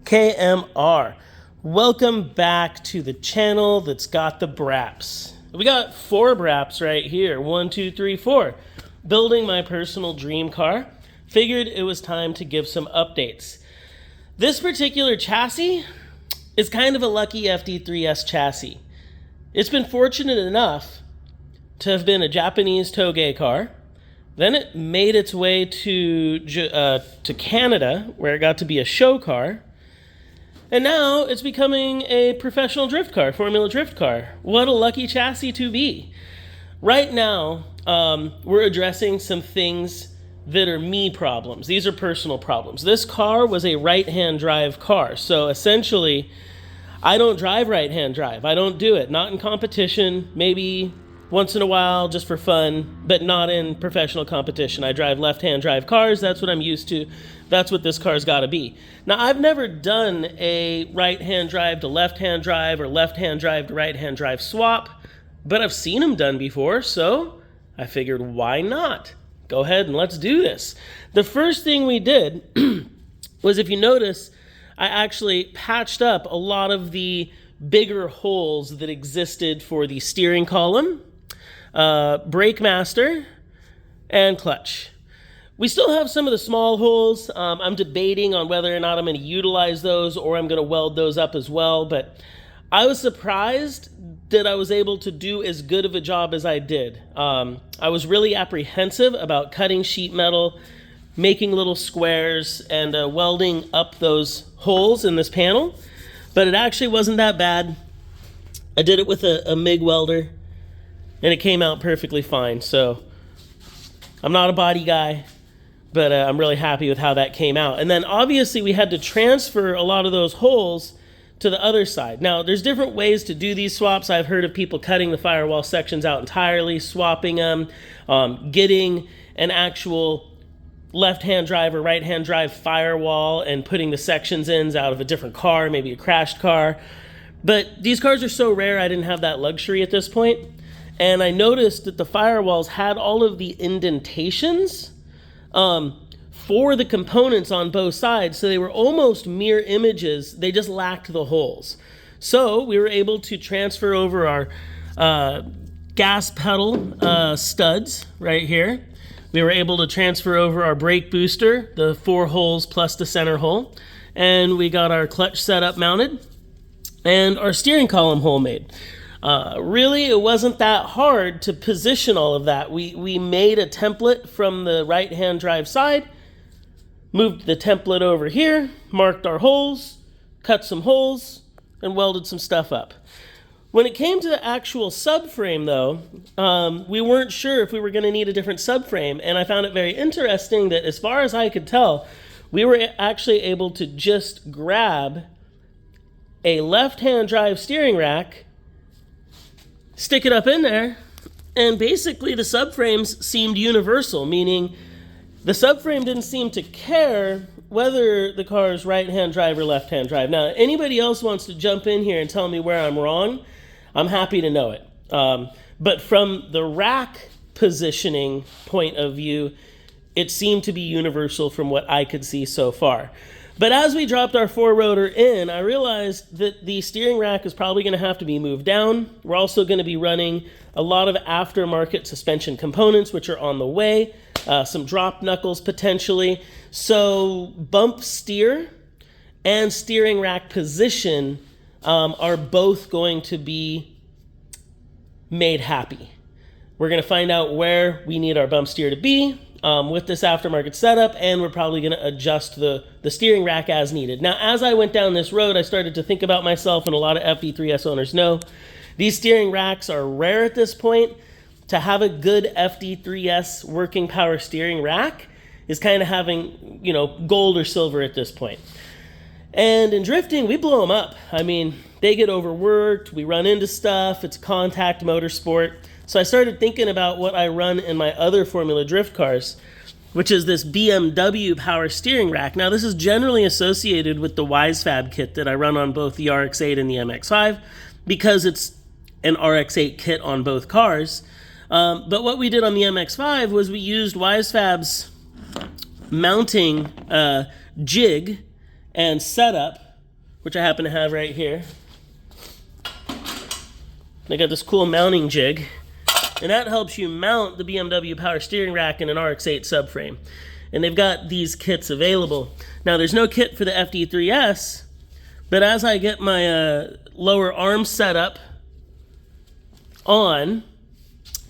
KMR. Welcome back to the channel that's got the braps. We got 4 braps right here. 1, 2, 3, 4. Building my personal dream car. Figured it was time to give some updates. This particular chassis is kind of a lucky FD3S chassis. It's been fortunate enough to have been a Japanese Toge car. Then it made its way to Canada, where it got to be a show car. And now it's becoming a professional drift car, Formula Drift car. What a lucky chassis to be. Right now, we're addressing some things that are me problems. These are personal problems. This car was a right-hand drive car. So essentially, I don't drive right-hand drive. I don't do it. Not in competition, maybe once in a while just for fun, but not in professional competition. I drive left-hand drive cars. That's what I'm used to. That's what this car's got to be. Now, I've never done a right-hand drive to left-hand drive or left-hand drive to right-hand drive swap, but I've seen them done before, so I figured, why not? Go ahead and let's do this. The first thing we did was, if you notice, I actually patched up a lot of the bigger holes that existed for the steering column, brake master, and clutch. We still have some of the small holes. I'm debating on whether or not I'm going to utilize those or I'm going to weld those up as well. But I was surprised that I was able to do as good of a job as I did. I was really apprehensive about cutting sheet metal, making little squares, and welding up those holes in this panel. But it actually wasn't that bad. I did it with a MIG welder, and it came out perfectly fine. So I'm not a body guy, but I'm really happy with how that came out. And then obviously we had to transfer a lot of those holes to the other side. Now, there's different ways to do these swaps. I've heard of people cutting the firewall sections out entirely, swapping them, getting an actual left-hand drive or right-hand drive firewall and putting the sections ends out of a different car, maybe a crashed car. But these cars are so rare, I didn't have that luxury at this point. And I noticed that the firewalls had all of the indentations for the components on both sides, so they were almost mirror images. They just lacked the holes. So we were able to transfer over our gas pedal studs right here. We were able to transfer over our brake booster, the 4 holes plus the center hole, and we got our clutch setup mounted and our steering column hole made. Really, it wasn't that hard to position all of that. We made a template from the right-hand drive side, moved the template over here, marked our holes, cut some holes, and welded some stuff up. When it came to the actual subframe, though, we weren't sure if we were going to need a different subframe, and I found it very interesting that, as far as I could tell, we were actually able to just grab a left-hand drive steering rack, stick it up in there, and basically the subframes seemed universal, meaning the subframe didn't seem to care whether the car is right-hand drive or left-hand drive. Now, anybody else wants to jump in here and tell me where I'm wrong, I'm happy to know it. But from the rack positioning point of view, it seemed to be universal from what I could see so far. But as we dropped our 4-rotor in, I realized that the steering rack is probably going to have to be moved down. We're also going to be running a lot of aftermarket suspension components, which are on the way, some drop knuckles potentially. So bump steer and steering rack position are both going to be made happy. We're going to find out where we need our bump steer to be with this aftermarket setup, and we're probably going to adjust the steering rack as needed. Now, as I went down this road, I started to think about myself, and a lot of FD3S owners know these steering racks are rare at this point. To have a good FD3S working power steering rack is kind of having, gold or silver at this point. And in drifting, we blow them up. I mean, they get overworked, we run into stuff, it's contact motorsport. So I started thinking about what I run in my other Formula Drift cars, which is this BMW power steering rack. Now, this is generally associated with the WiseFab kit that I run on both the RX-8 and the MX-5 because it's an RX-8 kit on both cars. But what we did on the MX-5 was we used WiseFab's mounting jig and setup which I happen to have right here. They got this cool mounting jig, and that helps you mount the BMW power steering rack in an RX-8 subframe. And they've got these kits available. Now, there's no kit for the FD3S, but as I get my lower arm setup on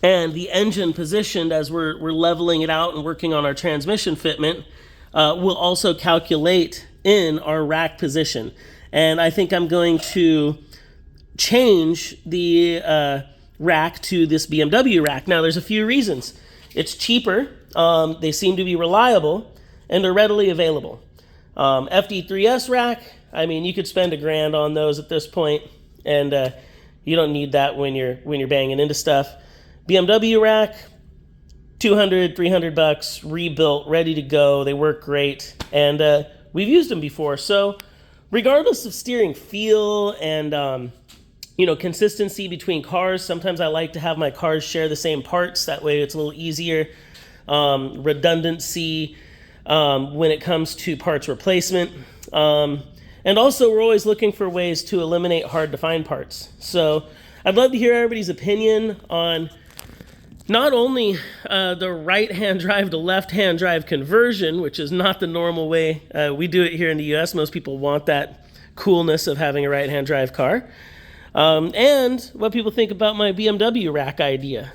and the engine positioned as we're leveling it out and working on our transmission fitment, we'll also calculate in our rack position. And I think I'm going to change the rack to this BMW rack. Now, there's a few reasons. It's cheaper, they seem to be reliable, and they're readily available. FD3S rack, I mean, you could spend $1,000 on those at this point, and you don't need that when you're banging into stuff. BMW rack, $200, $300, rebuilt, ready to go. They work great, and we've used them before. So, regardless of steering feel and consistency between cars, sometimes I like to have my cars share the same parts. That way, it's a little easier. Redundancy when it comes to parts replacement. And also, we're always looking for ways to eliminate hard-to-find parts. So I'd love to hear everybody's opinion on not only the right-hand drive to left-hand drive conversion, which is not the normal way we do it here in the US. Most people want that coolness of having a right-hand drive car. And what people think about my BMW rack idea.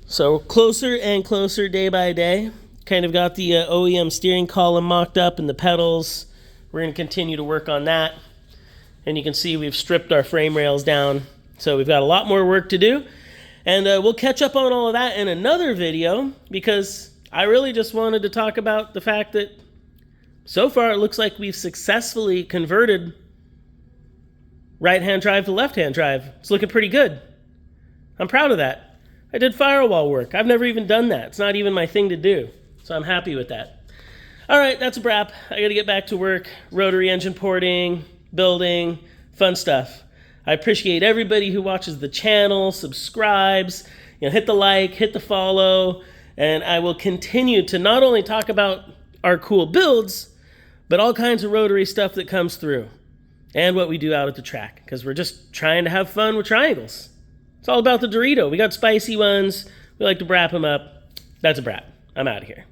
So closer and closer day by day. Kind of got the OEM steering column mocked up and the pedals. We're going to continue to work on that. And you can see we've stripped our frame rails down. So we've got a lot more work to do. And we'll catch up on all of that in another video, because I really just wanted to talk about the fact that so far it looks like we've successfully converted right-hand drive to left-hand drive. It's looking pretty good. I'm proud of that. I did firewall work. I've never even done that. It's not even my thing to do. So I'm happy with that. All right, that's a wrap. I got to get back to work. Rotary engine porting, building, fun stuff. I appreciate everybody who watches the channel, subscribes, hit the like, hit the follow, and I will continue to not only talk about our cool builds, but all kinds of rotary stuff that comes through and what we do out at the track, because we're just trying to have fun with triangles. It's all about the Dorito. We got spicy ones. We like to brap them up. That's a brap. I'm out of here.